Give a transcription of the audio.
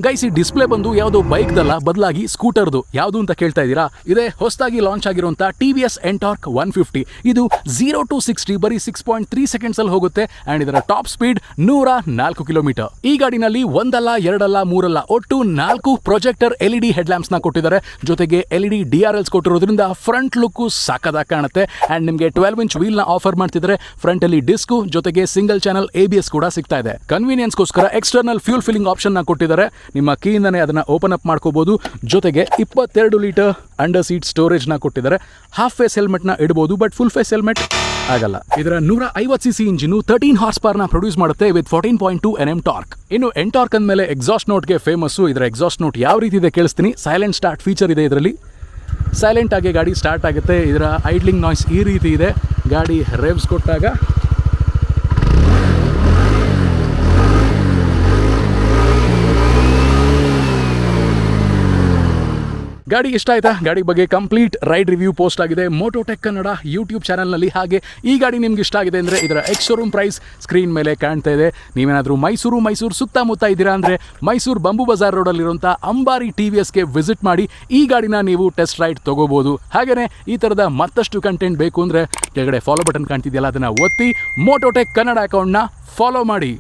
Guys, ಈ display ಬಂದು ಯಾವುದೋ ಬೈಕ್ದಲ್ಲ, ಬದಲಾಗಿ ಸ್ಕೂಟರ್ದು. ಯಾವುದು ಅಂತ ಕೇಳ್ತಾ ಇದ್ದೀರಾ? ಇದೇ ಹೊಸದಾಗಿ ಲಾಂಚ್ ಆಗಿರುವಂತ TVS Ntorq 150. ಇದು 0 to 60 ಬರೀ 6.3 ಸೆಕೆಂಡ್ಸ್ ಅಲ್ಲಿ ಹೋಗುತ್ತೆ ಅಂಡ್ ಇದರ ಟಾಪ್ ಸ್ಪೀಡ್ 104 ಕಿಲೋಮೀಟರ್. ಈ ಗಾಡಿನಲ್ಲಿ ಒಂದಲ್ಲ, ಎರಡಲ್ಲ, ಮೂರಲ್ಲ, ಒಟ್ಟು 4 ಪ್ರೊಜೆಕ್ಟರ್ LED ಹೆಡ್ ಲ್ಯಾಂಪ್ಸ್ ನ ಕೊಟ್ಟಿದ್ದಾರೆ. ಜೊತೆಗೆ LED DRLs ಕೊಟ್ಟಿರೋದ್ರಿಂದ ಫ್ರಂಟ್ ಲುಕ್ ಸಾಕದಾಗಿ ಕಾಣುತ್ತೆ. ಅಂಡ್ ನಿಮಗೆ 12 ಇಂಚ್ ವೀಲ್ ನ ಆಫರ್ ಮಾಡ್ತಿದ್ರೆ. ಫ್ರಂಟ್ ಅಲ್ಲಿ ಡಿಸ್ಕ್ ಜೊತೆಗೆ ಸಿಂಗಲ್ ಚಾನಲ್ ABS ಕೂಡ ಸಿಗ್ತಾ ಇದೆ. ಕನ್ವೀನಿಯನ್ಸ್ ಗೋಸ್ಕರ ಎಕ್ಸ್ಟರ್ನಲ್ ಫ್ಯೂಲ್ ಫಿಲ್ಲಿಂಗ್ ಆಪ್ಷನ್ ನ ಕೊಟ್ಟಿದ್ದಾರೆ. ನಿಮ್ಮ ಕೀಯಿಂದನೇ ಅದನ್ನ ಓಪನ್ ಅಪ್ ಮಾಡ್ಕೋಬಹುದು. ಜೊತೆಗೆ 22 ಲೀಟರ್ ಅಂಡರ್ ಸೀಟ್ ಸ್ಟೋರೇಜ್ ನ ಕೊಟ್ಟಿದ್ದಾರೆ. ಹಾಫ್ ಫೇಸ್ ಹೆಲ್ಮೆಟ್ ನ ಇಡಬಹುದು, ಬಟ್ ಫುಲ್ ಫೇಸ್ ಹೆಲ್ಮೆಟ್ ಆಗಲ್ಲ. ಇದರ 150cc ಇಂಜಿನ್ 13 ಹಾರ್ಸ್ ಪವರ್ ನ ಪ್ರೊಡ್ಯೂಸ್ ಮಾಡುತ್ತೆ ವಿತ್ 14.2 Nm ಟಾರ್ಕ್. ಇನ್ನು Ntorq ಅಂದಮೇಲೆ ಎಕ್ಸಾಸ್ಟ್ ನೋಟ್ಗೆ ಫೇಮಸ್. ಇದರ ಎಕ್ಸಾಸ್ಟ್ ನೋಟ್ ಯಾವ ರೀತಿ ಇದೆ ಕೇಳಿಸ್ತೀನಿ. ಸೈಲೆಂಟ್ ಸ್ಟಾರ್ಟ್ ಫೀಚರ್ ಇದೆ ಇದರಲ್ಲಿ. ಸೈಲೆಂಟ್ ಆಗಿ ಗಾಡಿ ಸ್ಟಾರ್ಟ್ ಆಗುತ್ತೆ. ಇದರ ಐಡ್ಲಿಂಗ್ ನಾಯ್ಸ್ ಈ ರೀತಿ ಇದೆ. ಗಾಡಿ ರೇವ್ಸ್ ಕೊಟ್ಟಾಗ ಗಾಡಿ ಇಷ್ಟ ಆಯ್ತಾ? ಗಾಡಿ ಬಗ್ಗೆ ಕಂಪ್ಲೀಟ್ ರೈಡ್ ರಿವ್ಯೂ ಪೋಸ್ಟ್ ಆಗಿದೆ ಮೋಟೋಟೆಕ್ ಕನ್ನಡ ಯೂಟ್ಯೂಬ್ ಚಾನಲ್ನಲ್ಲಿ. ಹಾಗೆ ಈ ಗಾಡಿ ನಿಮ್ಗೆ ಇಷ್ಟ ಆಗಿದೆ ಅಂದರೆ ಇದರ ಎಕ್ಸ್ ಶೋರೂಮ್ ಪ್ರೈಸ್ ಸ್ಕ್ರೀನ್ ಮೇಲೆ ಕಾಣ್ತಾ ಇದೆ. ನೀವೇನಾದರೂ ಮೈಸೂರು ಸುತ್ತಮುತ್ತ ಇದ್ದೀರಾ ಅಂದರೆ ಮೈಸೂರು ಬಂಬು ಬಜಾರ್ ರೋಡಲ್ಲಿರುವಂಥ ಅಂಬಾರಿ TVSಗೆ ವಿಸಿಟ್ ಮಾಡಿ ಈ ಗಾಡಿನ ನೀವು ಟೆಸ್ಟ್ ರೈಡ್ ತೊಗೋಬೋದು. ಹಾಗೆಯೇ ಈ ಥರದ ಮತ್ತಷ್ಟು ಕಂಟೆಂಟ್ ಬೇಕು ಅಂದರೆ ಕೆಳಗಡೆ ಫಾಲೋ ಬಟನ್ ಕಾಣ್ತಿದೆಯಲ್ಲ, ಅದನ್ನು ಒತ್ತಿ ಮೋಟೋಟೆಕ್ ಕನ್ನಡ ಅಕೌಂಟ್ನ ಫಾಲೋ ಮಾಡಿ.